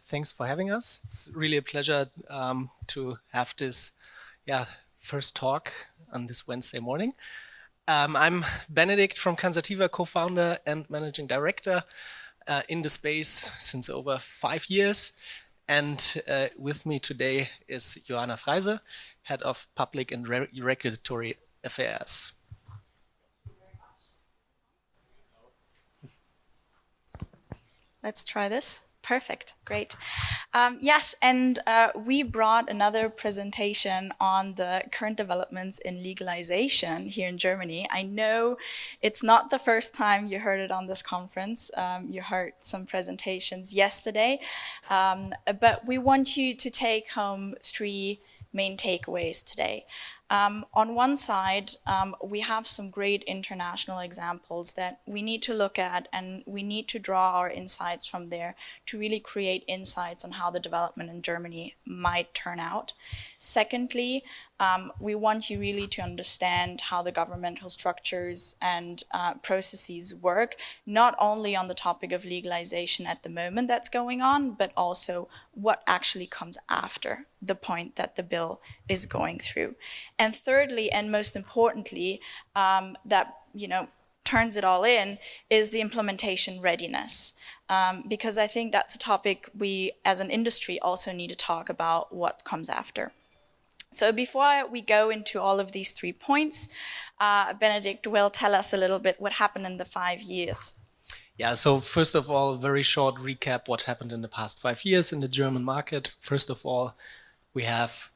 Thanks for having us. It's really a pleasure to have this first talk on this Wednesday morning. I'm Benedikt from Cansativa, co-founder and managing director in the space since over 5 years. And with me today is Ioana Freise, head of public and regulatory affairs. Let's try this. Perfect, great. Yes, and we brought another presentation on the current developments in legalization here in Germany. I know it's not the first time you heard it on this conference. You heard some presentations yesterday, but we want you to take home 3 main takeaways today. On one side, we have some great international examples that we need to look at, and we need to draw our insights from there to really create insights on how the development in Germany might turn out. Secondly, we want you really to understand how the governmental structures and processes work, not only on the topic of legalization at the moment that's going on, but also what actually comes after the point that the bill is going through. And thirdly, and most importantly, that turns it all in, is the implementation readiness. Because I think that's a topic we as an industry also need to talk about what comes after. So before we go into all of these 3 points, Benedikt will tell us a little bit what happened in the 5 years. Yeah, so first of all, very short recap what happened in the past 5 years in the German market. First of all, we have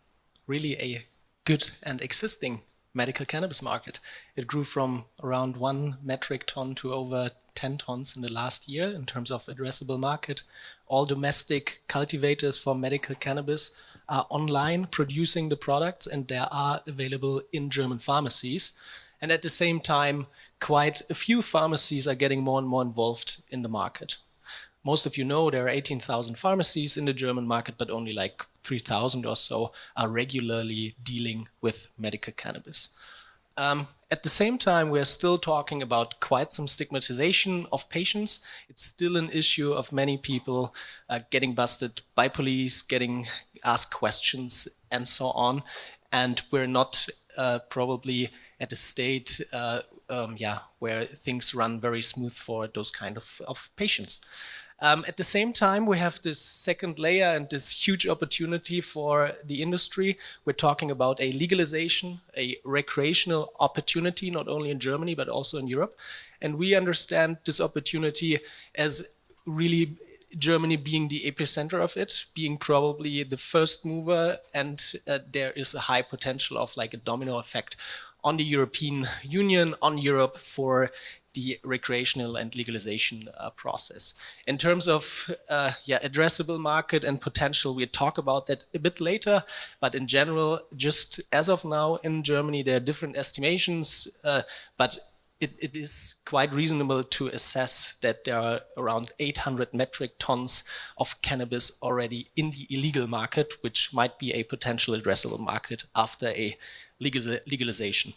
really a good and existing medical cannabis market. It grew from around 1 metric ton to over 10 tons in the last year in terms of addressable market. All domestic cultivators for medical cannabis are online producing the products, and they are available in German pharmacies. And at the same time, quite a few pharmacies are getting more and more involved in the market. Most of you know there are 18,000 pharmacies in the German market, but only like 3,000 or so are regularly dealing with medical cannabis. At the same time, we're still talking about quite some stigmatization of patients. It's still an issue of many people getting busted by police, getting asked questions, and so on. And we're not probably at a state where things run very smooth for those kind of patients. At the same time, we have this second layer and this huge opportunity for the industry. We're talking about a legalization, a recreational opportunity, not only in Germany, but also in Europe. And we understand this opportunity as really Germany being the epicenter of it, being probably the first mover, and there is a high potential of like a domino effect on the European Union, on Europe for the recreational and legalization process. In terms of addressable market and potential, we'll talk about that a bit later, but in general, just as of now in Germany, there are different estimations, but it is quite reasonable to assess that there are around 800 metric tons of cannabis already in the illegal market, which might be a potential addressable market after a legalization.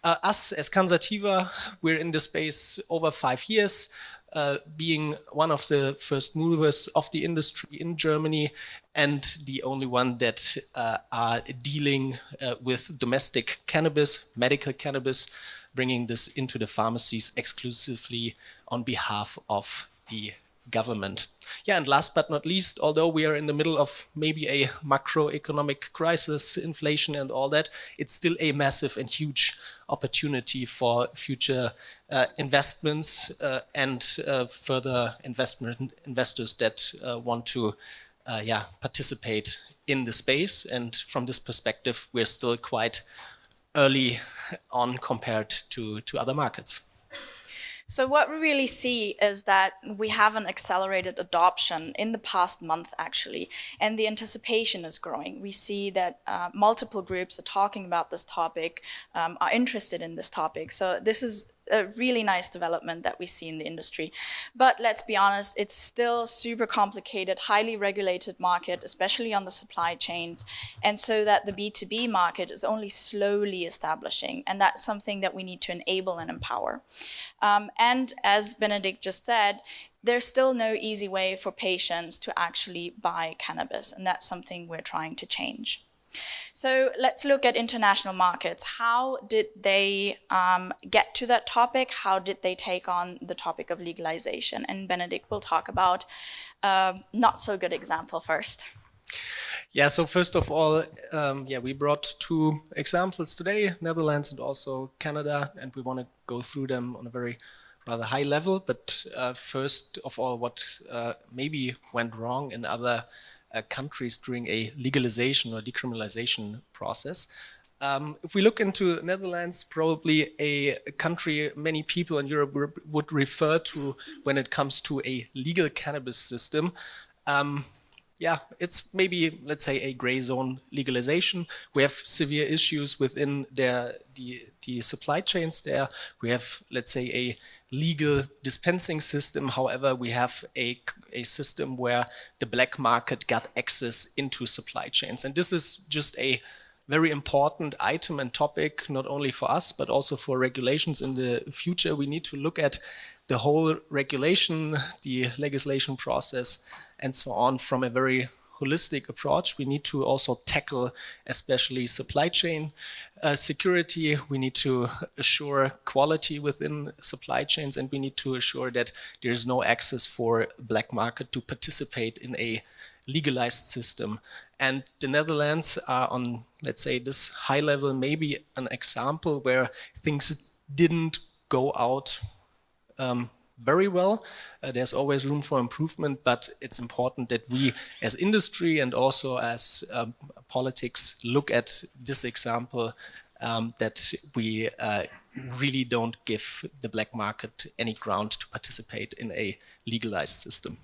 Us as Cansativa, we're in the space over 5 years, being one of the first movers of the industry in Germany and the only one that are dealing with domestic cannabis, medical cannabis, bringing this into the pharmacies exclusively on behalf of the government. Yeah, and last but not least, although we are in the middle of maybe a macroeconomic crisis, inflation and all that, it's still a massive and huge opportunity for future investments and further investors that want to participate in the space. And from this perspective, we're still quite early on compared to other markets. So what we really see is that we have an accelerated adoption in the past month, actually, and the anticipation is growing. We see that multiple groups are talking about this topic, are interested in this topic. So this is a really nice development that we see in the industry. But let's be honest, it's still super complicated, highly regulated market, especially on the supply chains. And so that the B2B market is only slowly establishing. And that's something that we need to enable and empower. And as Benedikt just said, there's still no easy way for patients to actually buy cannabis. And that's something we're trying to change. So let's look at international markets. How did they get to that topic? How did they take on the topic of legalization? And Benedikt will talk about a not so good example first. Yeah, so first of all, we brought two examples today, Netherlands and also Canada, and we want to go through them on a very rather high level. But first of all, what maybe went wrong in other countries during a legalization or decriminalization process. If we look into Netherlands, probably a country many people in Europe would refer to when it comes to a legal cannabis system. It's maybe, let's say, a gray zone legalization. We have severe issues within the supply chains there. We have, let's say, a legal dispensing system. However, we have a system where the black market got access into supply chains. And this is just a very important item and topic, not only for us, but also for regulations in the future. We need to look at the whole regulation, the legislation process, and so on from a very holistic approach. We need to also tackle especially supply chain security. We need to assure quality within supply chains, and we need to assure that there is no access for black market to participate in a legalized system. And the Netherlands are on, let's say, this high level, maybe an example where things didn't go out very well. There's always room for improvement, but it's important that we as industry and also as politics look at this example, that we really don't give the black market any ground to participate in a legalized system.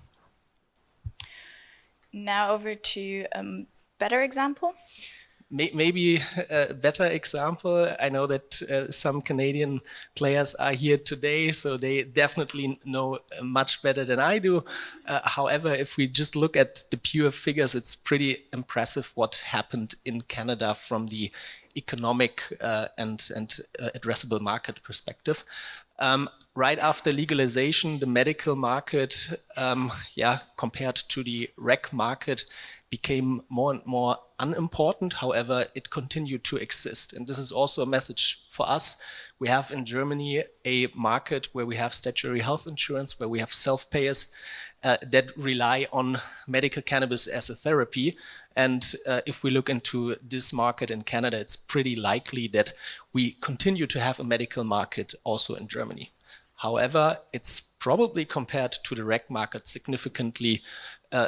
Now over to a better example. Maybe a better example. I know that some Canadian players are here today, so they definitely know much better than I do. However, if we just look at the pure figures, it's pretty impressive what happened in Canada from the economic and addressable market perspective. Right after legalization, the medical market, compared to the rec market, became more and more unimportant. However, it continued to exist. And this is also a message for us. We have in Germany a market where we have statutory health insurance, where we have self-payers that rely on medical cannabis as a therapy. And if we look into this market in Canada, it's pretty likely that we continue to have a medical market also in Germany. However, it's probably compared to the rec market significantly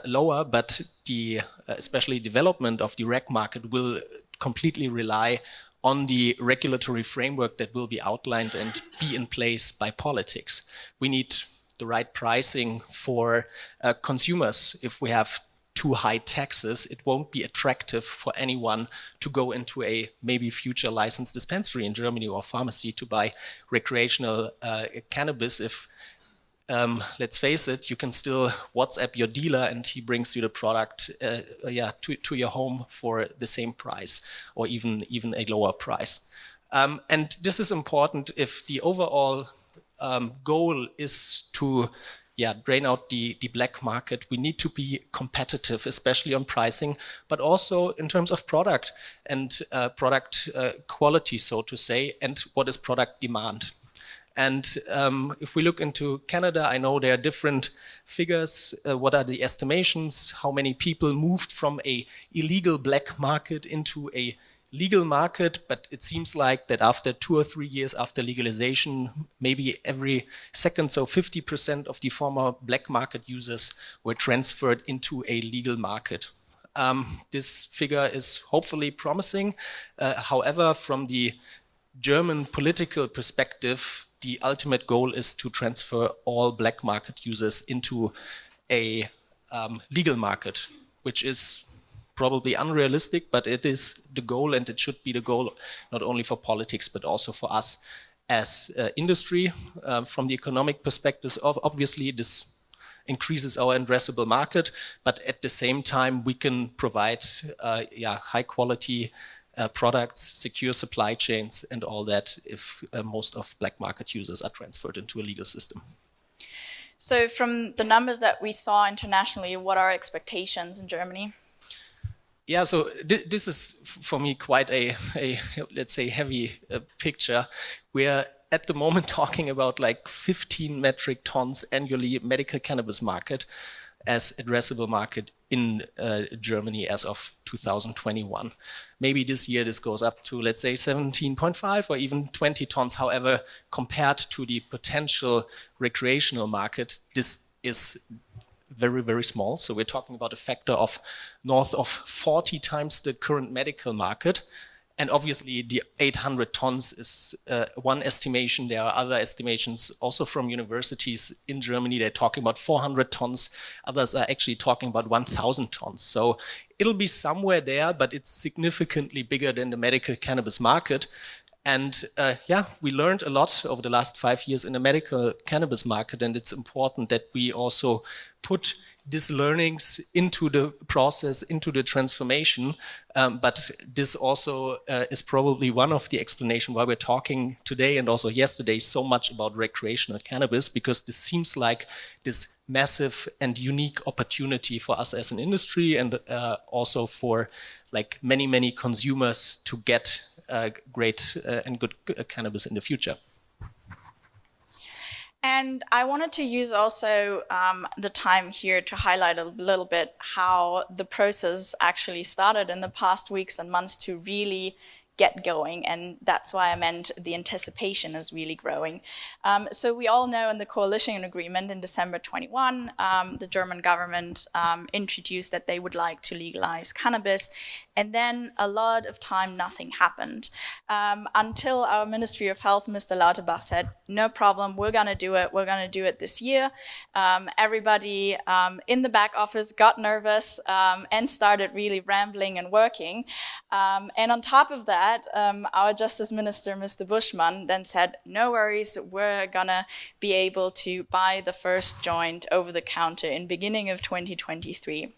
lower, but the especially development of the rec market will completely rely on the regulatory framework that will be outlined and be in place by politics. We need the right pricing for consumers. If we have too high taxes, it won't be attractive for anyone to go into a maybe future licensed dispensary in Germany or pharmacy to buy recreational cannabis if let's face it, you can still WhatsApp your dealer and he brings you the product to your home for the same price or even a lower price. And this is important if the overall goal is to drain out the black market. We need to be competitive, especially on pricing, but also in terms of product and product quality, so to say, and what is product demand. And if we look into Canada, I know there are different figures. What are the estimations? How many people moved from a illegal black market into a legal market? But it seems like that after 2 or 3 years after legalization, maybe every second, so 50% of the former black market users were transferred into a legal market. This figure is hopefully promising. However, from the German political perspective, the ultimate goal is to transfer all black market users into a legal market, which is probably unrealistic, but it is the goal, and it should be the goal not only for politics, but also for us as industry. From the economic perspective, obviously this increases our addressable market, but at the same time we can provide high quality products, secure supply chains and all that if most of black market users are transferred into a legal system. So from the numbers that we saw internationally, what are expectations in Germany? Yeah, so this is for me quite a let's say heavy picture. We're at the moment talking about like 15 metric tons annually medical cannabis market as addressable market in Germany as of 2021. Maybe this year this goes up to, let's say, 17.5 or even 20 tons. However, compared to the potential recreational market, this is very, very small. So we're talking about a factor of north of 40 times the current medical market. And obviously the 800 tons is one estimation. There are other estimations also from universities in Germany. They're talking about 400 tons. Others are actually talking about 1,000 tons. So it'll be somewhere there, but it's significantly bigger than the medical cannabis market. And we learned a lot over the last 5 years in the medical cannabis market, and it's important that we also put these learnings into the process, into the transformation. But this also is probably one of the explanations why we're talking today and also yesterday so much about recreational cannabis, because this seems like this massive and unique opportunity for us as an industry and also for like many, many consumers to get great and good cannabis in the future. And I wanted to use also the time here to highlight a little bit how the process actually started in the past weeks and months to really get going, and that's why I meant the anticipation is really growing. So we all know in the coalition agreement in December 21, the German government introduced that they would like to legalize cannabis, and then a lot of time nothing happened until our Ministry of Health, Mr. Lauterbach, said, no problem, we're gonna do it this year. Everybody in the back office got nervous and started really rambling and working. And on top of that, our Justice Minister, Mr. Buschmann, then said, no worries, we're gonna be able to buy the first joint over the counter in beginning of 2023.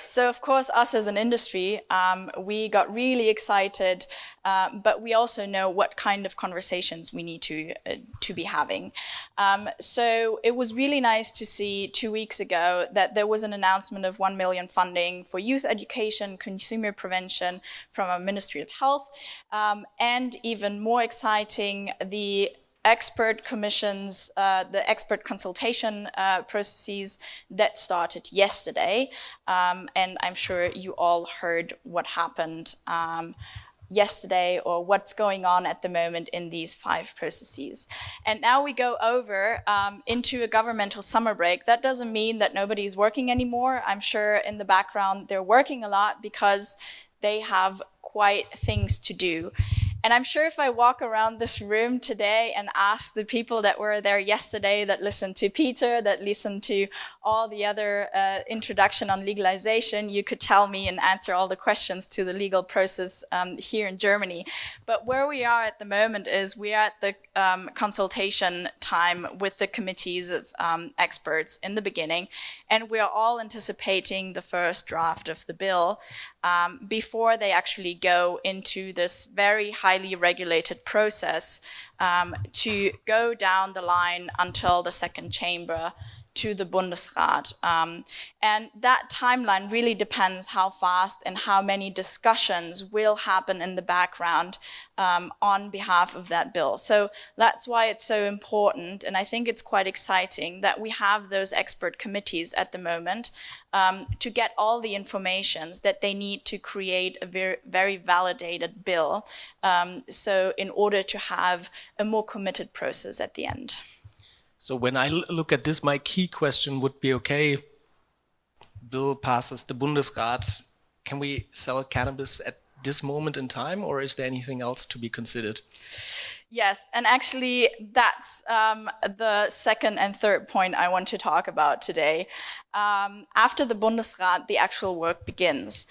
So of course, us as an industry, we got really excited, but we also know what kind of conversations we need to be having. So it was really nice to see 2 weeks ago that there was an announcement of 1 million funding for youth education, consumer prevention from our Ministry of Health, and even more exciting, the expert commissions, the expert consultation processes that started yesterday. And I'm sure you all heard what happened yesterday or what's going on at the moment in these 5 processes. And now we go over into a governmental summer break. That doesn't mean that nobody's working anymore. I'm sure in the background they're working a lot because they have quite things to do. And I'm sure if I walk around this room today and ask the people that were there yesterday, that listened to Peter, that listened to all the other introduction on legalization, you could tell me and answer all the questions to the legal process here in Germany. But where we are at the moment is we are at the consultation time with the committees of experts in the beginning, and we are all anticipating the first draft of the bill before they actually go into this very highly regulated process to go down the line until the second chamber to the Bundesrat. And that timeline really depends how fast and how many discussions will happen in the background on behalf of that bill. So that's why it's so important, and I think it's quite exciting that we have those expert committees at the moment to get all the informations that they need to create a very, very validated bill, so in order to have a more committed process at the end. So when I look at this, my key question would be, okay, bill passes the Bundesrat. Can we sell cannabis at this moment in time, or is there anything else to be considered? Yes, and actually that's the second and third point I want to talk about today. After the Bundesrat, the actual work begins.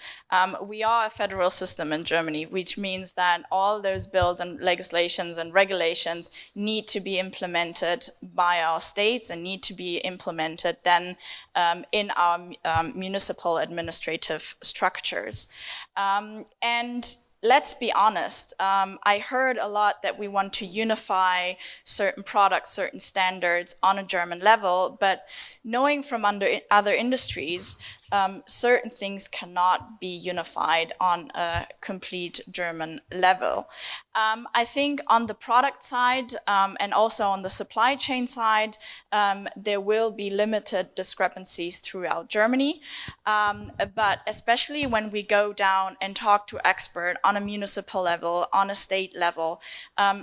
We are a federal system in Germany, which means that all those bills and legislations and regulations need to be implemented by our states and need to be implemented then in our municipal administrative structures. And let's be honest, I heard a lot that we want to unify certain products, certain standards on a German level, but knowing from other industries, certain things cannot be unified on a complete German level. I think on the product side and also on the supply chain side, there will be limited discrepancies throughout Germany. But especially when we go down and talk to experts on a municipal level, on a state level,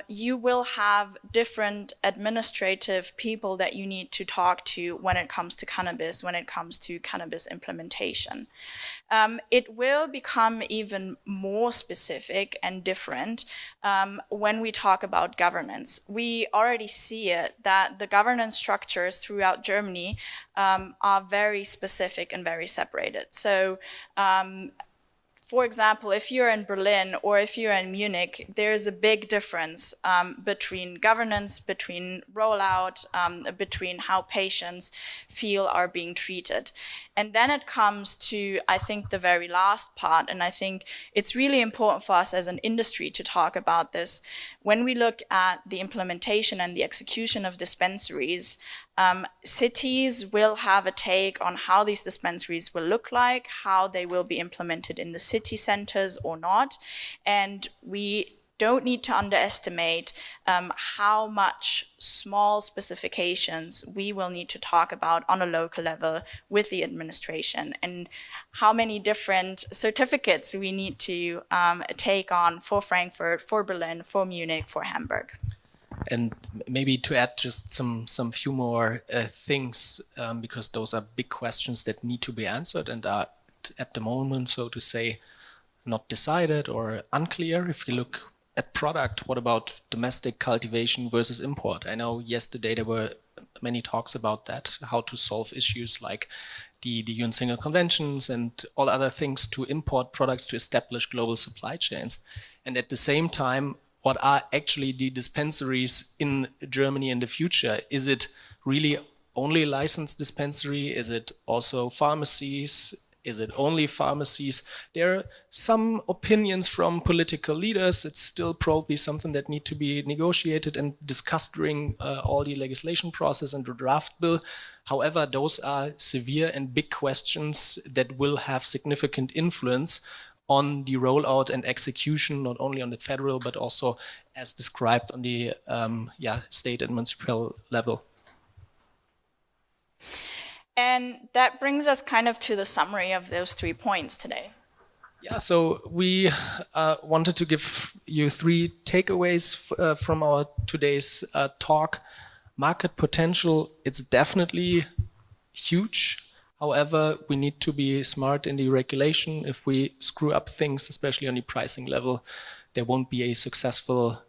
you will have different administrative people that you need to talk to when it comes to cannabis, when it comes to cannabis implementation. It will become even more specific and different when we talk about governance. We already see it that the governance structures throughout Germany are very specific and very separated. So for example, if you're in Berlin or if you're in Munich, there's a big difference between governance, between rollout, between how patients feel are being treated. And then it comes to, I think, the very last part, and I think it's really important for us as an industry to talk about this. When we look at the implementation and the execution of dispensaries, cities will have a take on how these dispensaries will look like, how they will be implemented in the city centers or not. And we don't need to underestimate how much small specifications we will need to talk about on a local level with the administration and how many different certificates we need to take on for Frankfurt, for Berlin, for Munich, for Hamburg. And maybe to add just some few more things, because those are big questions that need to be answered and are at the moment, so to say, not decided or unclear. If you look at product, what about domestic cultivation versus import? I know yesterday there were many talks about that, how to solve issues like the UN Single Conventions and all other things to import products to establish global supply chains. And at the same time, what are actually the dispensaries in Germany in the future? Is it really only licensed dispensary? Is it also pharmacies? Is it only pharmacies? There are some opinions from political leaders. It's still probably something that need to be negotiated and discussed during all the legislation process and the draft bill. However, those are severe and big questions that will have significant influence on the rollout and execution, not only on the federal, but also as described on the state and municipal level. And that brings us kind of to the summary of those 3 points today. Yeah, so we wanted to give you 3 takeaways from our today's talk. Market potential, it's definitely huge. However, we need to be smart in the regulation. If we screw up things, especially on the pricing level, there won't be a successful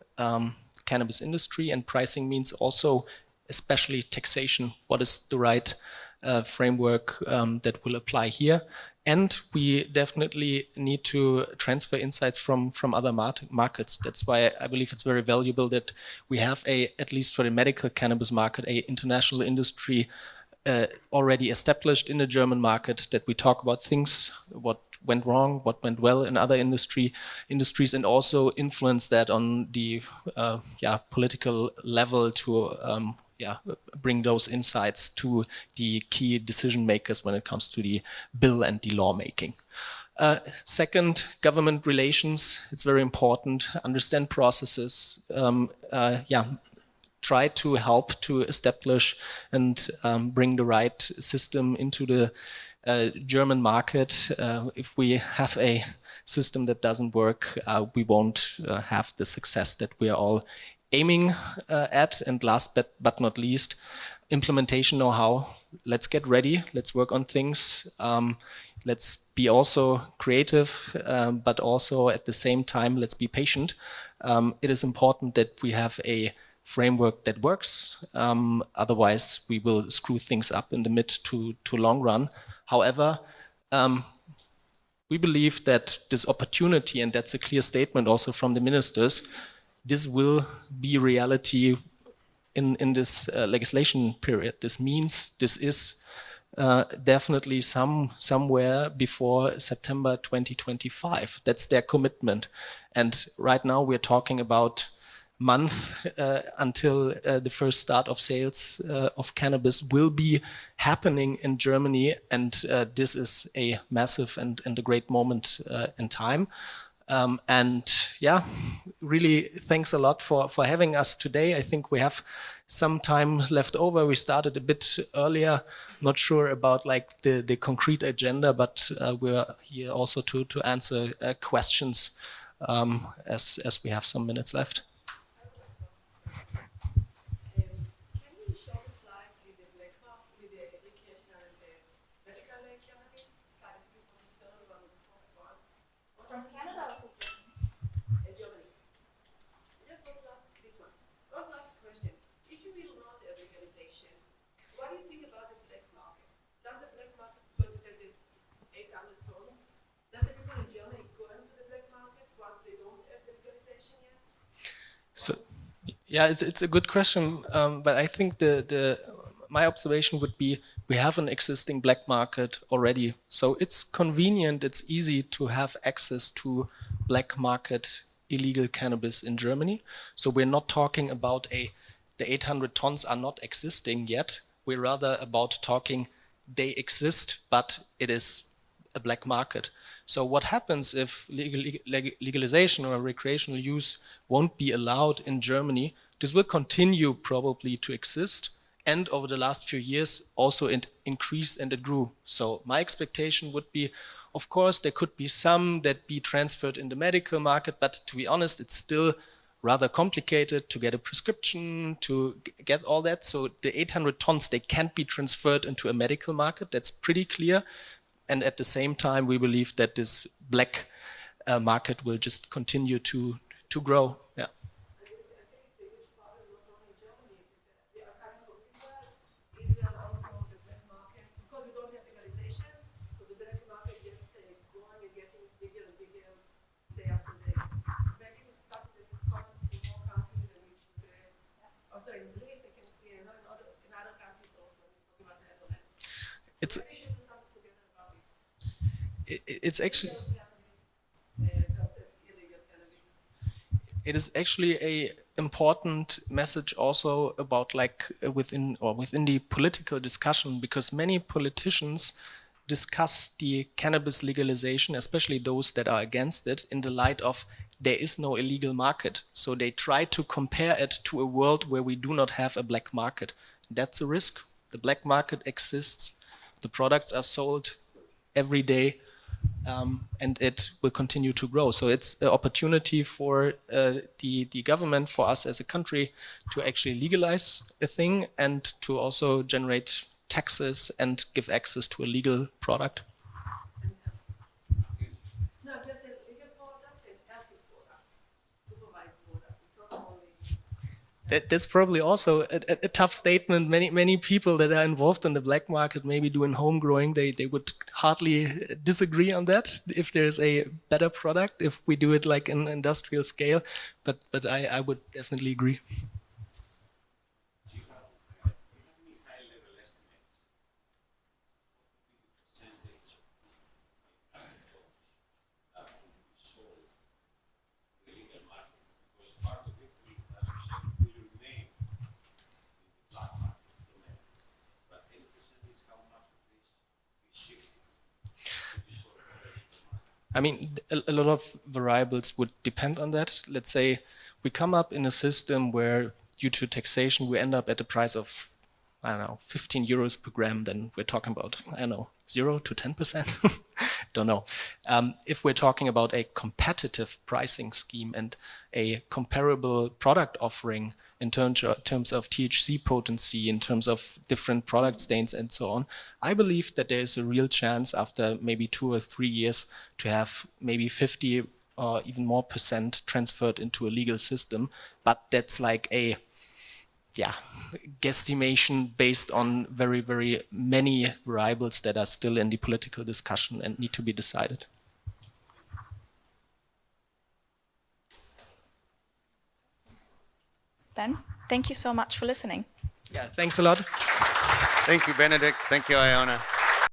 cannabis industry. And pricing means also, especially taxation. What is the right framework that will apply here? And we definitely need to transfer insights from other markets. That's why I believe it's very valuable that we have at least for the medical cannabis market, a international industry already established in the German market, that we talk about things, what went wrong, what went well in other industries, and also influence that on the political level to bring those insights to the key decision makers when it comes to the bill and the lawmaking. Second, government relations. It's very important. Understand processes. Try to help to establish and bring the right system into the German market. If we have a system that doesn't work, we won't have the success that we are all aiming at. And last but not least, implementation know-how. Let's get ready. Let's work on things. Let's be also creative, but also at the same time, let's be patient. It is important that we have a framework that works. Otherwise, we will screw things up in the mid to long run. However, we believe that this opportunity, and that's a clear statement also from the ministers, this will be reality in this legislation period. This means this is definitely somewhere before September 2025. That's their commitment. And right now we're talking about month until the first start of sales of cannabis will be happening in Germany. And this is a massive and a great moment in time. And yeah, really thanks a lot for having us today. I think we have some time left over. We started a bit earlier, not sure about like the concrete agenda, but we're here also to answer questions as we have some minutes left. So, yeah, it's a good question, but I think my observation would be we have an existing black market already. So it's convenient, it's easy to have access to black market illegal cannabis in Germany. So we're not talking about the 800 tons are not existing yet. We're rather about talking they exist, but it is a black market. So what happens if legalization or recreational use won't be allowed in Germany? This will continue probably to exist, and over the last few years also it increased and it grew. So my expectation would be, of course, there could be some that be transferred in the medical market, but to be honest, it's still rather complicated to get a prescription, to get all that. So the 800 tons, they can't be transferred into a medical market. That's pretty clear. And at the same time, we believe that this black market will just continue to grow. Yeah. It's actually it is actually a important message also about like within the political discussion, because many politicians discuss the cannabis legalization, especially those that are against it, in the light of there is no illegal market. So they try to compare it to a world where we do not have a black market. That's a risk. The black market exists. The products are sold every day. And it will continue to grow. So it's an opportunity for the government, for us as a country, to actually legalize a thing and to also generate taxes and give access to a legal product. That's probably also a tough statement. Many people that are involved in the black market, maybe doing home growing, they would hardly disagree on that if there's a better product, if we do it like in industrial scale. But I would definitely agree. I mean, a lot of variables would depend on that. Let's say we come up in a system where, due to taxation, we end up at a price of, I don't know, 15 euros per gram. Then we're talking about, I don't know, 0 to 10%. Don't know. If we're talking about a competitive pricing scheme and a comparable product offering in terms of THC potency, in terms of different product stains and so on, I believe that there is a real chance after maybe 2 or 3 years to have maybe 50 or even more % transferred into a legal system. But that's like a guesstimation based on very, very many variables that are still in the political discussion and need to be decided. Then, thank you so much for listening. Yeah, thanks a lot. Thank you, Benedikt. Thank you, Ioana.